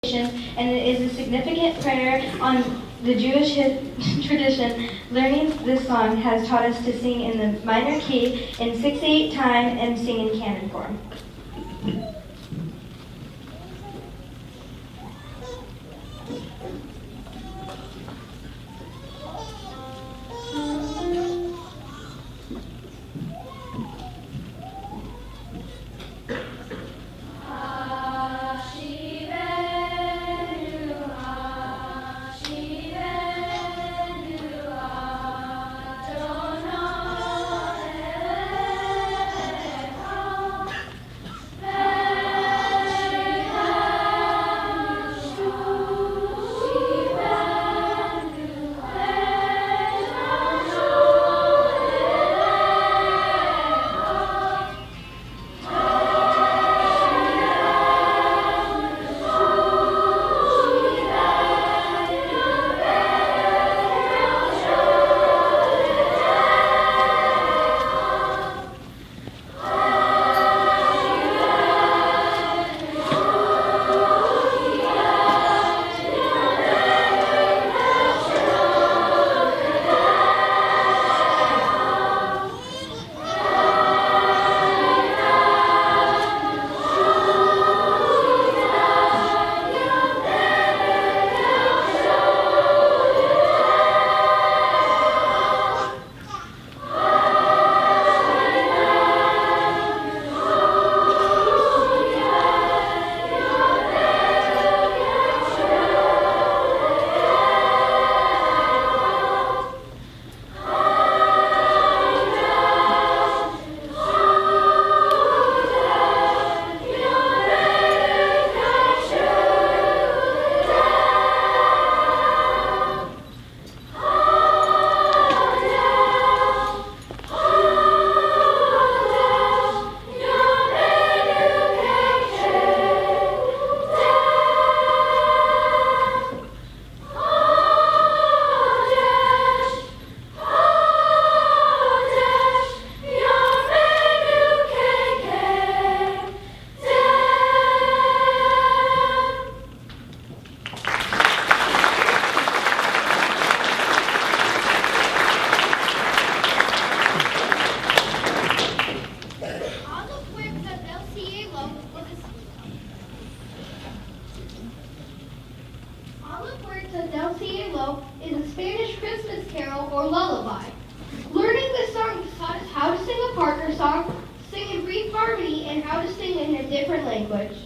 and it is a significant prayer on the Jewish tradition. Learning this song has taught us to sing in the minor key in 6/8 time and sing in canon form. Is a Spanish Christmas carol or lullaby. Learning this song taught us how to sing a partner song, sing in brief harmony, and how to sing in a different language.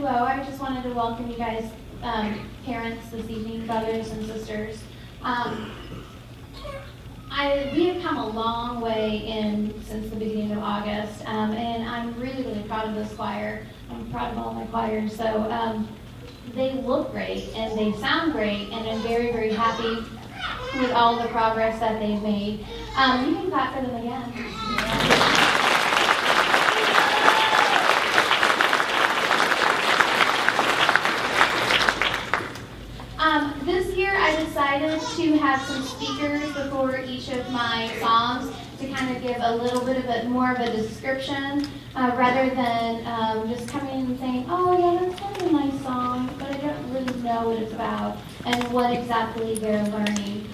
Hello, I just wanted to welcome you guys, parents this evening, brothers and sisters. We have come a long way since the beginning of August, and I'm really, really proud of this choir. I'm proud of all my choirs. So they look great and they sound great, and I'm very, very happy with all the progress that they've made. You can clap for them again. This year I decided to have some speakers before each of my songs to kind of give a little bit of more of a description rather than just coming in and saying, oh yeah, that's kind of a nice song, but I don't really know what it's about and what exactly they're learning.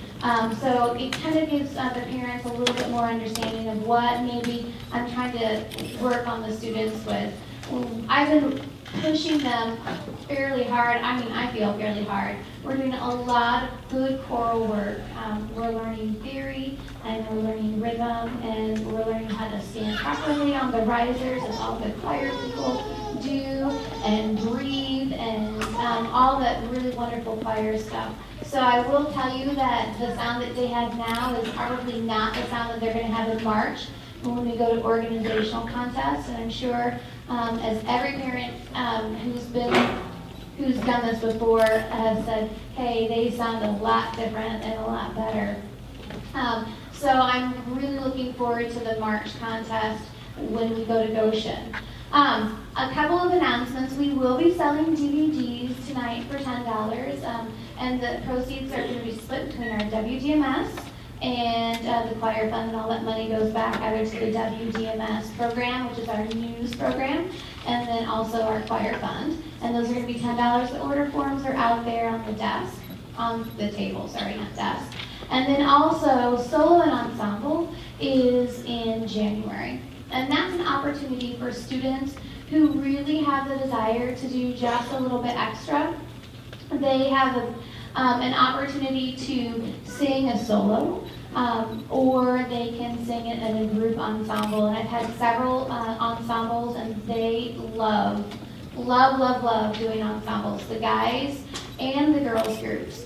So it kind of gives the parents a little bit more understanding of what maybe I'm trying to work on the students with. I've been pushing them fairly hard. I feel fairly hard. We're doing a lot of good choral work. We're learning theory, and we're learning rhythm, and we're learning how to stand properly on the risers, as all the choir people do, and breathe, and all that really wonderful choir stuff. So I will tell you that the sound that they have now is probably not the sound that they're going to have in March when we go to organizational contests, and I'm sure as every parent who's done this before has said, hey, they sound a lot different and a lot better. So I'm really looking forward to the March contest when we go to Goshen. A couple of announcements. We will be selling DVDs tonight for $10, and the proceeds are going to be split between our WGMS and the choir fund, and all that money goes back either to the WGMS program, which is our news program, and then also our choir fund. And those are going to be $10. The order forms are out there on the desk, on the table, sorry, not desk. And then also solo and ensemble is in January. And that's an opportunity for students who really have the desire to do just a little bit extra. They have an opportunity to sing a solo, or they can sing it in a group ensemble. And I've had several ensembles, and they love doing ensembles, the guys and the girls groups.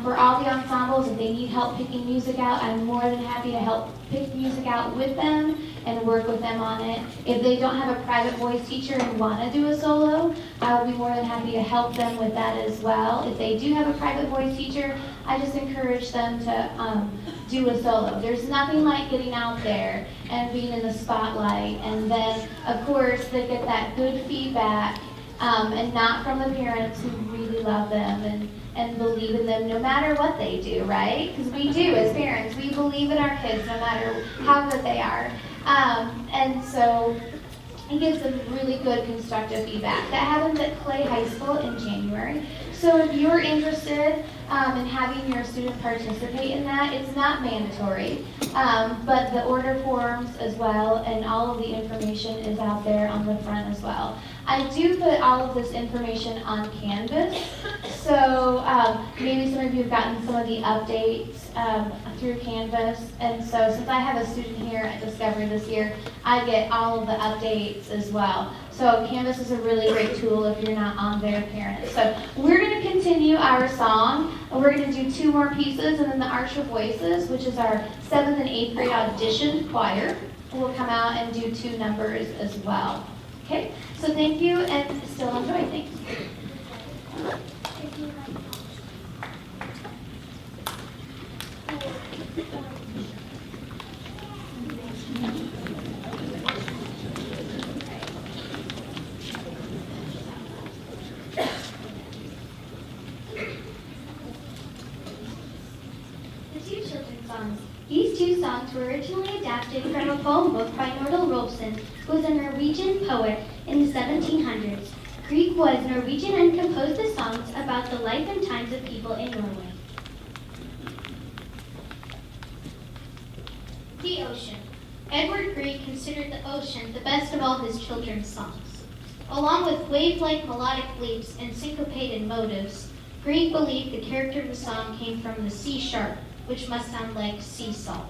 For all the ensembles, if they need help picking music out, I'm more than happy to help pick music out with them and work with them on it. If they don't have a private voice teacher and want to do a solo, I would be more than happy to help them with that as well. If they do have a private voice teacher, I just encourage them to do a solo. There's nothing like getting out there and being in the spotlight, and then of course they get that good feedback, and not from the parents who really love them and believe in them no matter what they do, right? Because we do as parents. We believe in our kids no matter how good they are. And so it gives them really good constructive feedback. That happens at Clay High School in January. So if you're interested in having your student participate in that, it's not mandatory, but the order forms as well and all of the information is out there on the front as well. I do put all of this information on Canvas, so maybe some of you have gotten some of the updates through Canvas, and so since I have a student here at Discovery this year, I get all of the updates as well. So Canvas is a really great tool if you're not on there, parents. So we're going to continue our song, and we're going to do 2 more pieces, and then the Arch of Voices, which is our 7th and 8th grade audition choir, will come out and do 2 numbers as well. Okay, so thank you, and still enjoy. Thanks. The 2 children's songs. These 2 songs were originally adapted from a poem book by Nordal Rolfsson, who was a Norwegian poet in the 1700s. Grieg was Norwegian and composed the songs about the life and times of people in Norway. The Ocean. Edward Grieg considered the ocean the best of all his children's songs. Along with wave-like melodic leaps and syncopated motives, Grieg believed the character of the song came from the sea shark, which must sound like sea salt.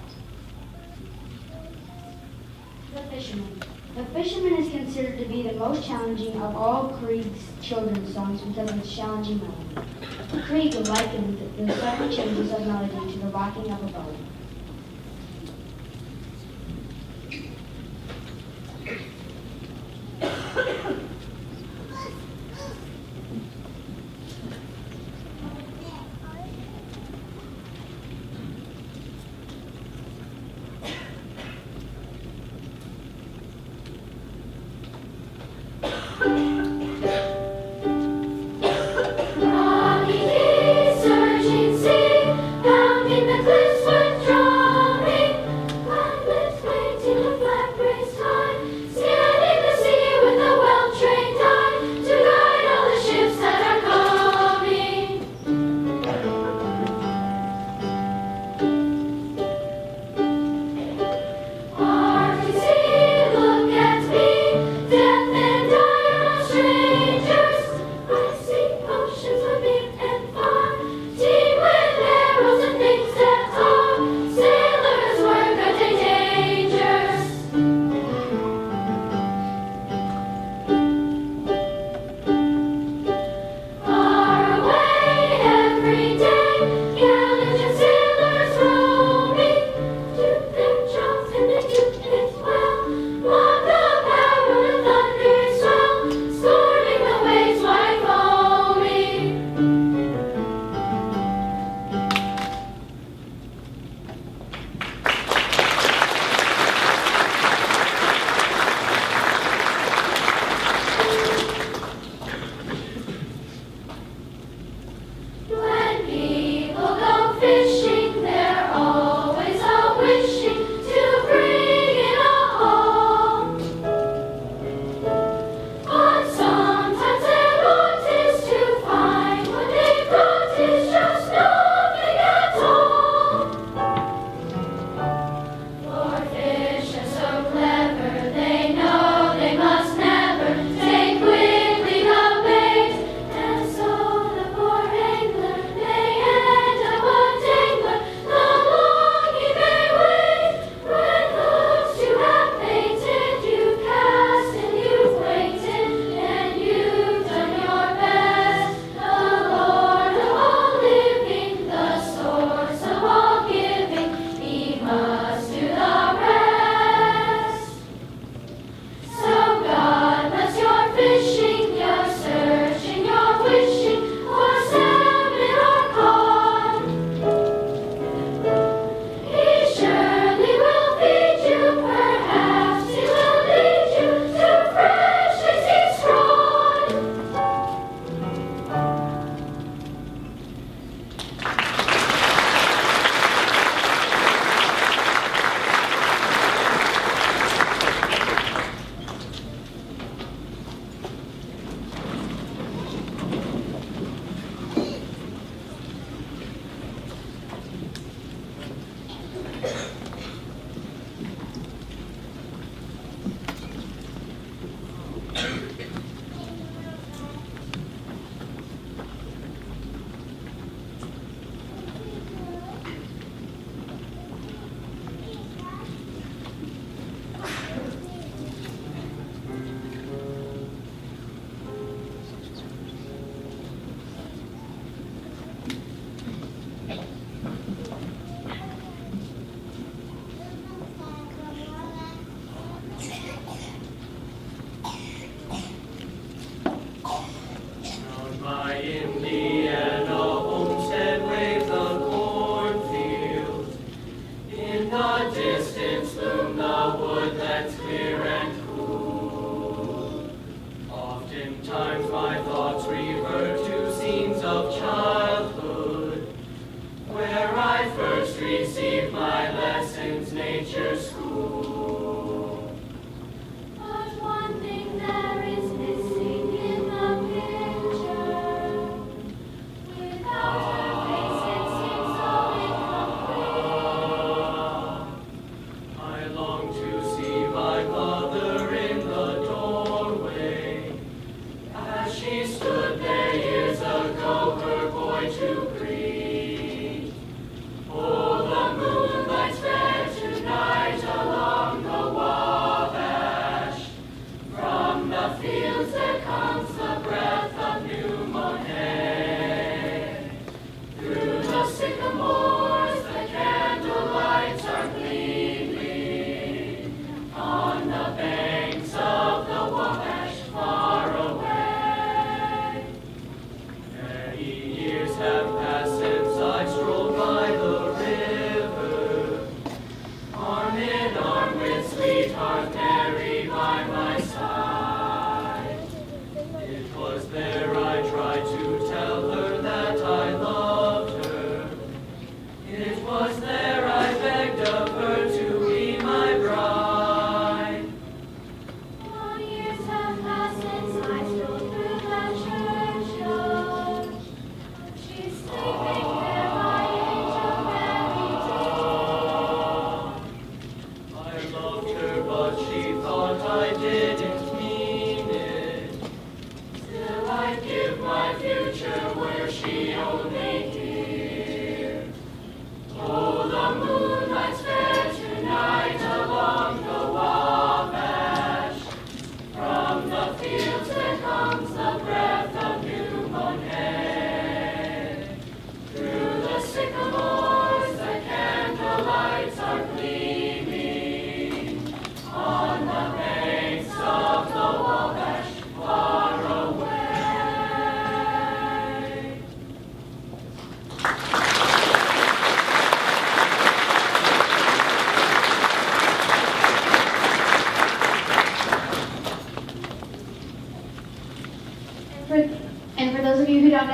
The Fisherman. The Fisherman is considered to be the most challenging of all Grieg's children's songs because of its challenging melody. Grieg likened the sudden changes of melody to the rocking of a boat. I long to see my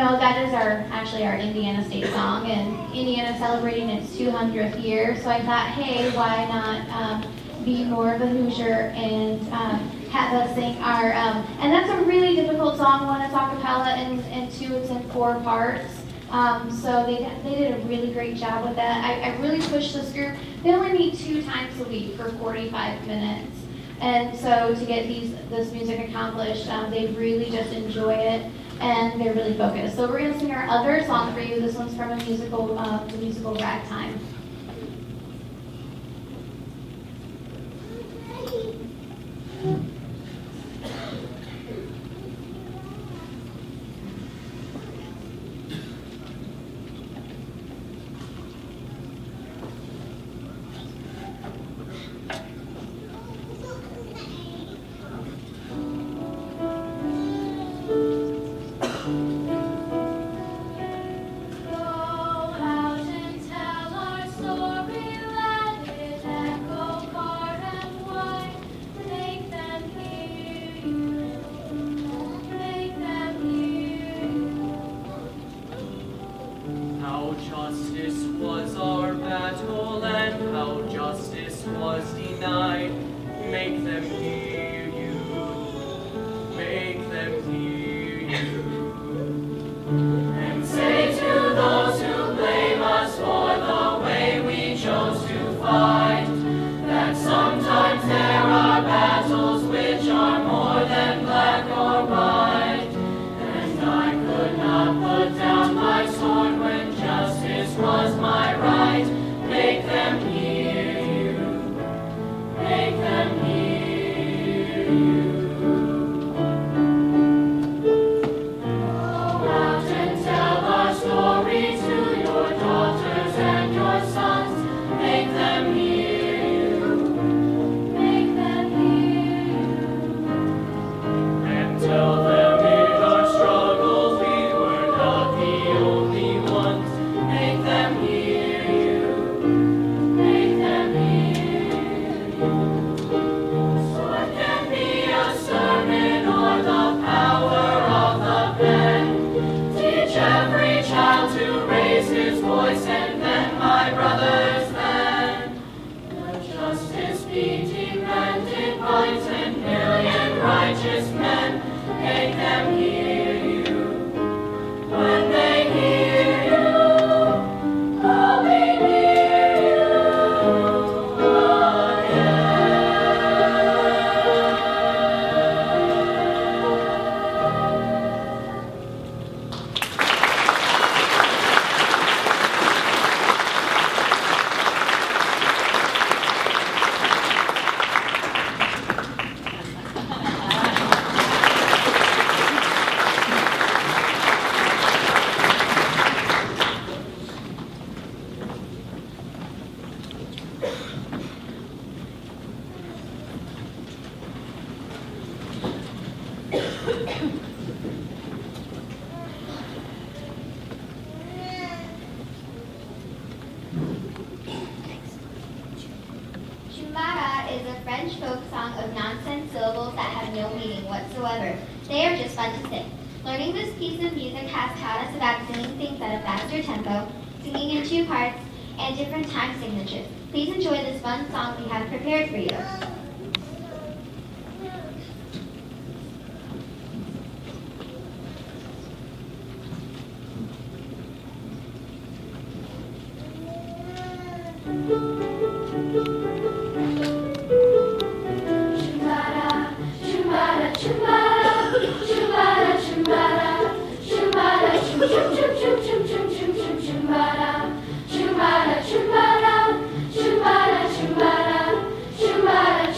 know, that is actually our Indiana state song, and Indiana's celebrating its 200th year. So I thought, hey, why not be more of a Hoosier and have us sing our, and that's a really difficult song. One, it's a cappella, and two, it's in 4 parts. So they did a really great job with that. I really pushed this group. They only meet 2 times a week for 45 minutes. And so to get this music accomplished, they really just enjoy it, and they're really focused. So we're going to sing our other song for you. This one's from a musical, the musical Ragtime. They are just fun to sing. Learning this piece of music has taught us about singing things at a faster tempo, singing in 2 parts, and different time signatures. Please enjoy this fun song we have prepared for you. Chumbada,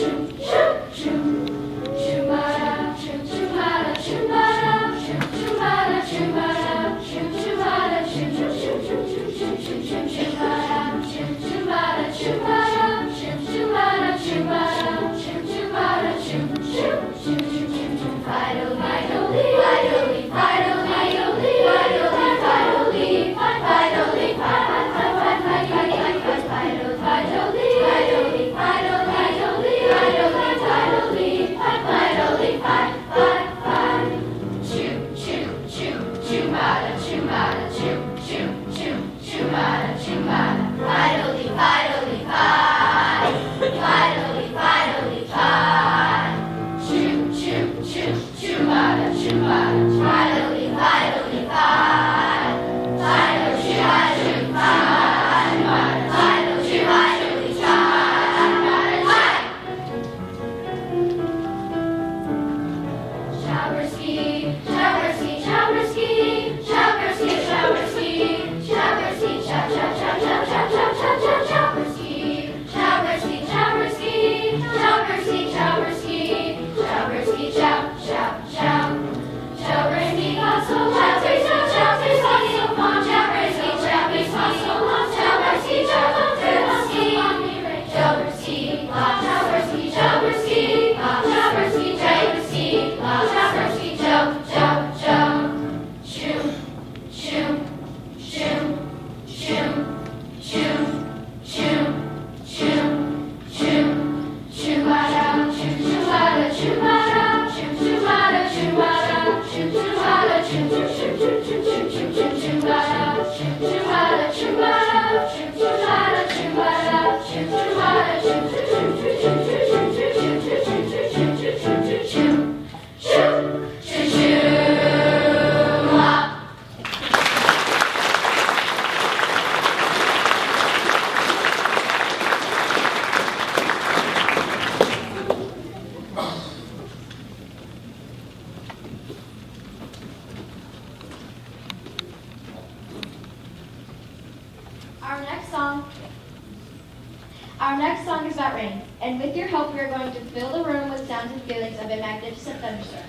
next song is about rain, and with your help, we are going to fill the room with sounds and feelings of a magnificent thunderstorm.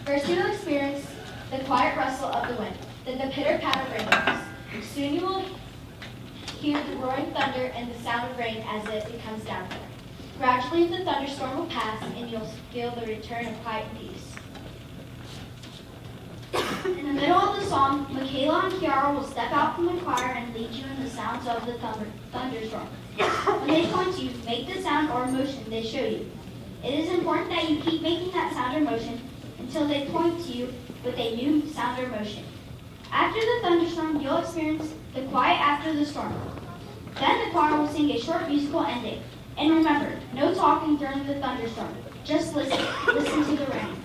First, you will experience the quiet rustle of the wind, then the pitter-patter of raindrops. Soon you will hear the roaring thunder and the sound of rain as it comes down. Gradually, the thunderstorm will pass, and you'll feel the return of quiet and peace. In the middle of the song, Michaela and Kiara will step out from the choir and lead you in the sounds of the thunderstorm. When they point to you, make the sound or motion they show you. It is important that you keep making that sound or motion until they point to you with a new sound or motion. After the thunderstorm, you'll experience the quiet after the storm. Then the choir will sing a short musical ending. And remember, no talking during the thunderstorm. Just listen. Listen to the rain.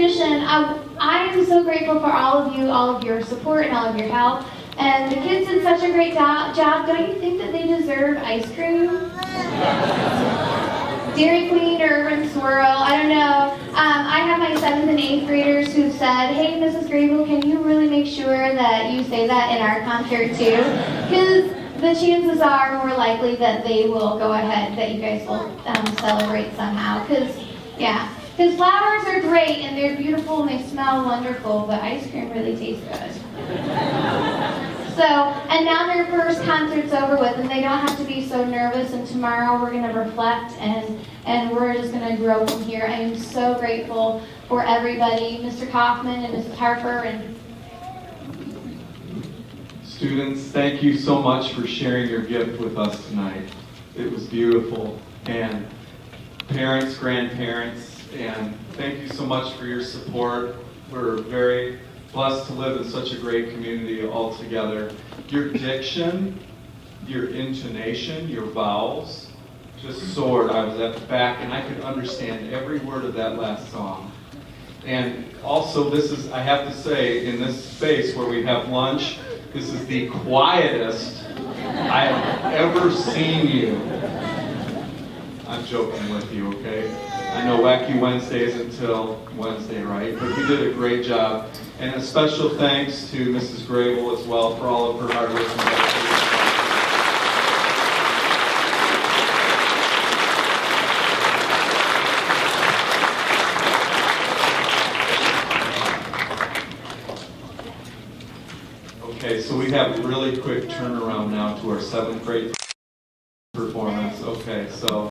tradition, I am so grateful for all of you, all of your support and all of your help. And the kids did such a great job. Don't you think that they deserve ice cream? Dairy Queen or Urban Swirl, I don't know. I have my 7th and 8th graders who said, hey, Mrs. Grable, can you really make sure that you say that in our concert too? Because the chances are more likely that they will go ahead, that you guys will celebrate somehow. Because flowers are great and they're beautiful and they smell wonderful, but ice cream really tastes good. So, and now their first concert's over with and they don't have to be so nervous, and tomorrow we're going to reflect and we're just going to grow from here. I am so grateful for everybody, Mr. Kaufman and Mrs. Harper. And students, thank you so much for sharing your gift with us tonight. It was beautiful. And parents, grandparents, and thank you so much for your support. We're very blessed to live in such a great community all together. Your diction, your intonation, your vowels just soared. I was at the back and I could understand every word of that last song. And also this is, I have to say, in this space where we have lunch, this is the quietest I have ever seen you. I'm joking with you, okay? I know Wacky Wednesday is until Wednesday, right? But you did a great job. And a special thanks to Mrs. Grable as well for all of her hard work and dedication. Okay, so we have a really quick turnaround now to our 7th grade.